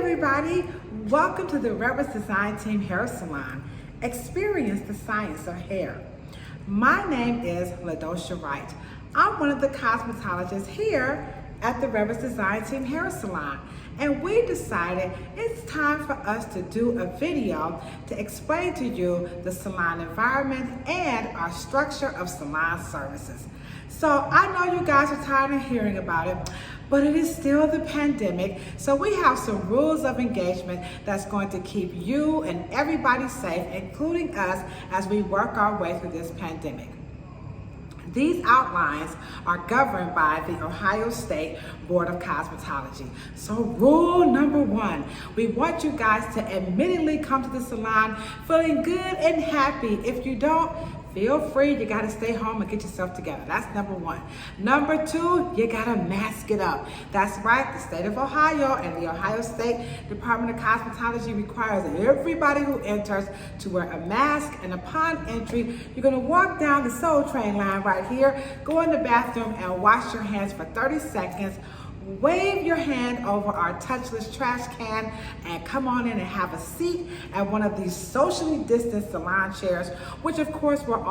everybody, welcome to the Reverence Design Team Hair Salon. Experience the science of hair. My name is Wright. I'm one of the cosmetologists here at the Reverence Design Team Hair Salon, and we decided it's time for us to do a video to explain to you the salon environment and our structure of salon services. So I know you guys are tired of hearing about it, but it is still the pandemic, so we have some rules of engagement that's going to keep you and everybody safe, including us, as we work our way through this pandemic. These outlines are governed by the Ohio State Board of Cosmetology. So rule number one, we want you guys to immediately come to the salon feeling good and happy. If you don't, feel free, you gotta stay home and get yourself together. That's number one. Number two, you gotta mask it up. That's right, the state of Ohio and the Ohio State Department of Cosmetology requires everybody who enters to wear a mask, and upon entry, you're gonna walk down the Soul Train line right here, go in the bathroom and wash your hands for 30 seconds, wave your hand over our touchless trash can, and come on in and have a seat at one of these socially distanced salon chairs, which of course we're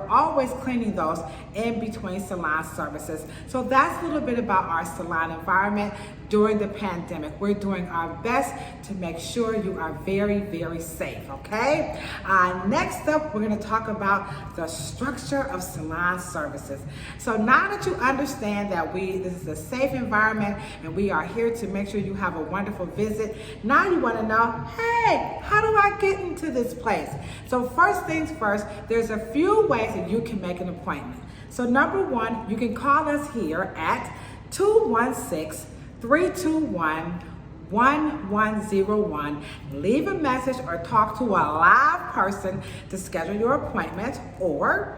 always cleaning those in between salon services. So that's a little bit about our salon environment during the pandemic. We're doing our best to make sure you are very, very safe, okay? Next up, we're gonna talk about the structure of salon services. So now that you understand that this is a safe environment and we are here to make sure you have a wonderful visit, now you wanna know, hey, how do I get into this place? So first things first, there's a few ways that you can make an appointment. So number one, you can call us here at 216-321-1101. Leave a message or talk to a live person to schedule your appointment, or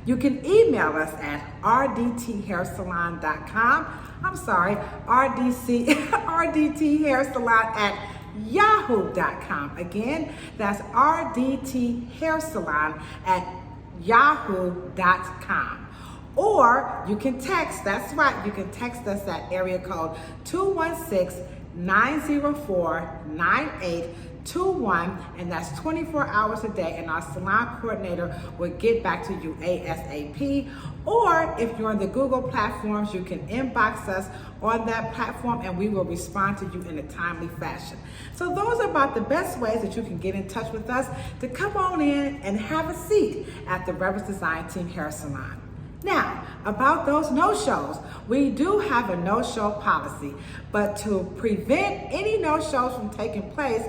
you can email us at rdthairsalon.com. I'm sorry, rdthairsalon@yahoo.com. Again, that's rdthairsalon@yahoo.com. Or you can text, that's right, you can text us at area code 216-904-9821, and that's 24 hours a day, and our salon coordinator will get back to you ASAP. Or if you're on the Google platforms, you can inbox us on that platform and we will respond to you in a timely fashion. So those are about the best ways that you can get in touch with us to come on in and have a seat at the Reverence Design Team Hair Salon. Now, about those no-shows, we do have a no-show policy, but to prevent any no-shows from taking place,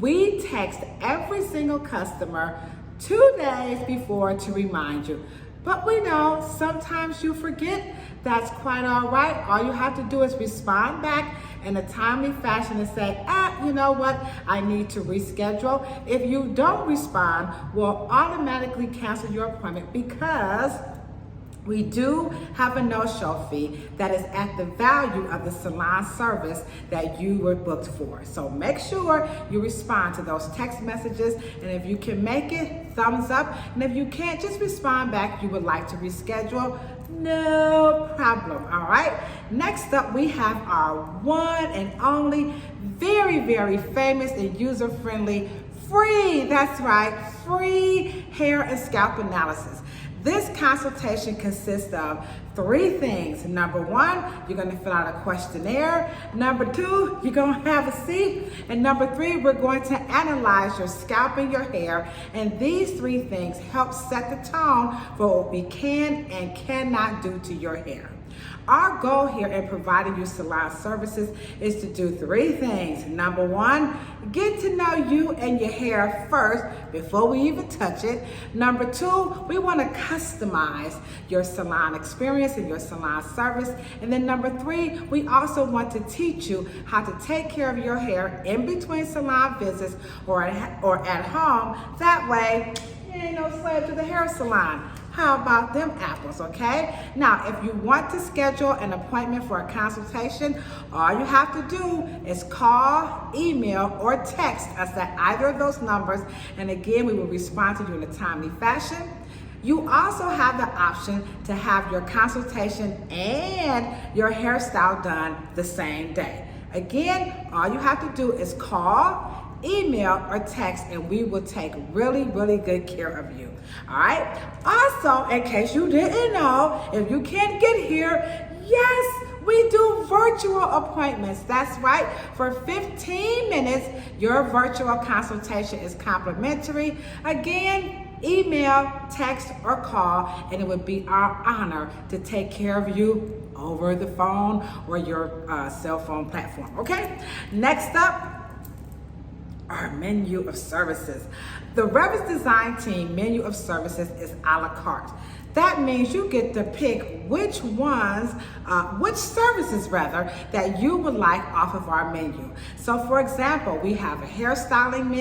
we text every single customer 2 days before to remind you. But we know sometimes you forget. That's quite all right. All you have to do is respond back in a timely fashion and say, you know what, I need to reschedule. If you don't respond, we'll automatically cancel your appointment, because we do have a no-show fee that is at the value of the salon service that you were booked for. So make sure you respond to those text messages, and if you can make it, thumbs up, and if you can't, just respond back you would like to reschedule. No problem, all right? Next up, we have our one and only, very, very famous and user-friendly, free, that's right, free hair and scalp analysis. This consultation consists of 3 things. Number one, you're gonna fill out a questionnaire. Number two, you're gonna have a seat. And number 3, we're going to analyze your scalp and your hair. And these 3 things help set the tone for what we can and cannot do to your hair. Our goal here in providing you salon services is to do 3 things. Number one, get to know you and your hair first before we even touch it. Number 2, we want to customize your salon experience and your salon service. And then number 3, we also want to teach you how to take care of your hair in between salon visits or at home. That way, you ain't no slave to the hair salon. How about them apples, okay? Now, if you want to schedule an appointment for a consultation, all you have to do is call, email, or text us at either of those numbers, and again, we will respond to you in a timely fashion. You also have the option to have your consultation and your hairstyle done the same day. Again, all you have to do is call, email, or text, and we will take really, really good care of you. All right? Also, in case you didn't know, if you can't get here, yes, we do virtual appointments. That's right. For 15 minutes, your virtual consultation is complimentary. Again, email, text, or call, and it would be our honor to take care of you over the phone or your cell phone platform. Okay? Next up, our menu of services. The Reverence Design Team menu of services is a la carte. That means you get to pick which services that you would like off of our menu. So for example, we have a hairstyling we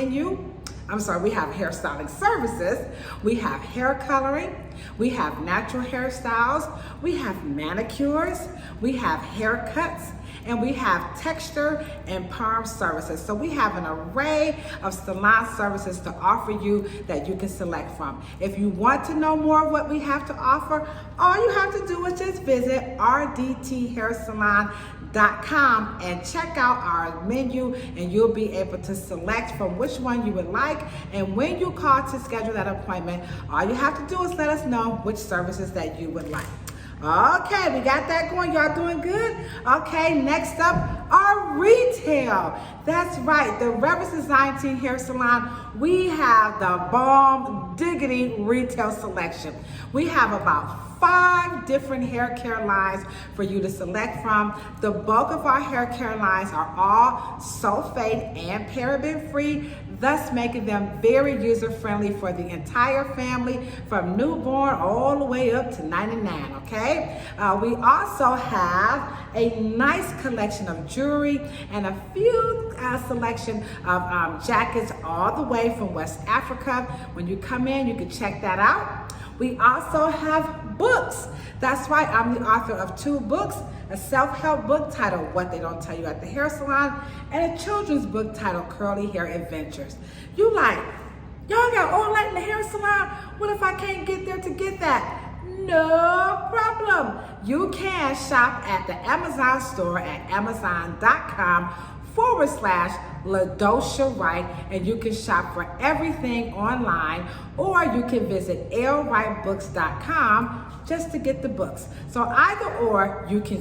have hairstyling services, we have hair coloring, we have natural hairstyles, we have manicures, we have haircuts, and we have texture and perm services. So we have an array of salon services to offer you that you can select from. If you want to know more of what we have to offer, all you have to do is just visit rdthairsalon.com and check out our menu, and you'll be able to select from which one you would like. And when you call to schedule that appointment, all you have to do is let us know which services that you would like. Okay, we got that going. Y'all doing good? Okay, next up, our retail. That's right, the Reverence Design Team Hair Salon, we have the bomb diggity retail selection. We have about 5 different hair care lines for you to select from. The bulk of our hair care lines are all sulfate and paraben free, thus making them very user-friendly for the entire family, from newborn all the way up to 99, okay? We also have a nice collection of jewelry and a few selection of jackets all the way from West Africa. When you come in, you can check that out. We also have books. That's right, I'm the author of 2 books, a self-help book titled What They Don't Tell You at the Hair Salon, and a children's book titled Curly Hair Adventures. You like, y'all got all that in the hair salon? What if I can't get there to get that? No problem. You can shop at the Amazon store at amazon.com/LaDosha Wright, and you can shop for everything online, or you can visit lwrightbooks.com just to get the books. So either or, you can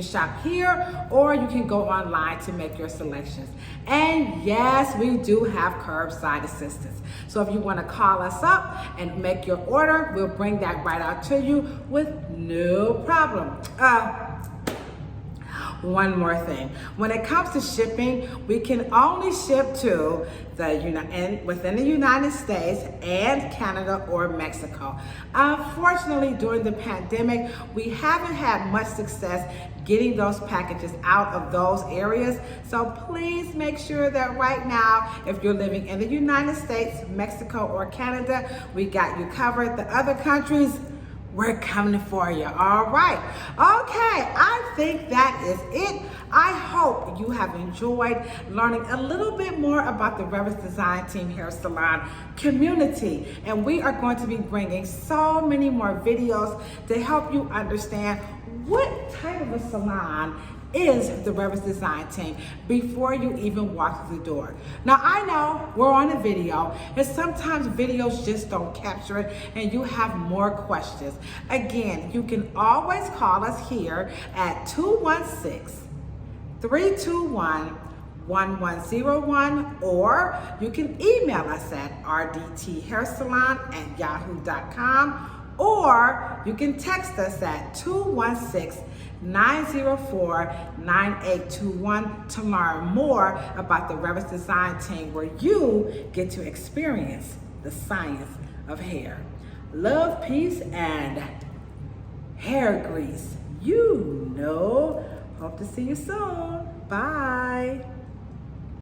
shop here, or you can go online to make your selections. And yes, we do have curbside assistance. So if you want to call us up and make your order, we'll bring that right out to you with no problem. One more thing. When it comes to shipping, we can only ship to within the United States and Canada or Mexico. Unfortunately, during the pandemic, we haven't had much success getting those packages out of those areas. So please make sure that right now, if you're living in the United States, Mexico, or Canada, we got you covered. The other countries, we're coming for you. All right. Okay, I think that is it. I hope you have enjoyed learning a little bit more about the Reverence Design Team Hair Salon community. And we are going to be bringing so many more videos to help you understand what type of a salon is the Reverence Design Team before you even walk through the door. Now, I know we're on a video, and sometimes videos just don't capture it, and you have more questions. Again, you can always call us here at 216-321-1101, or you can email us at rdthairsalon@yahoo.com, or you can text us at 216-904-9821 to learn more about the Reverence Design Team, where you get to experience the science of hair. Love, peace, and hair grease. You know. Hope to see you soon. Bye.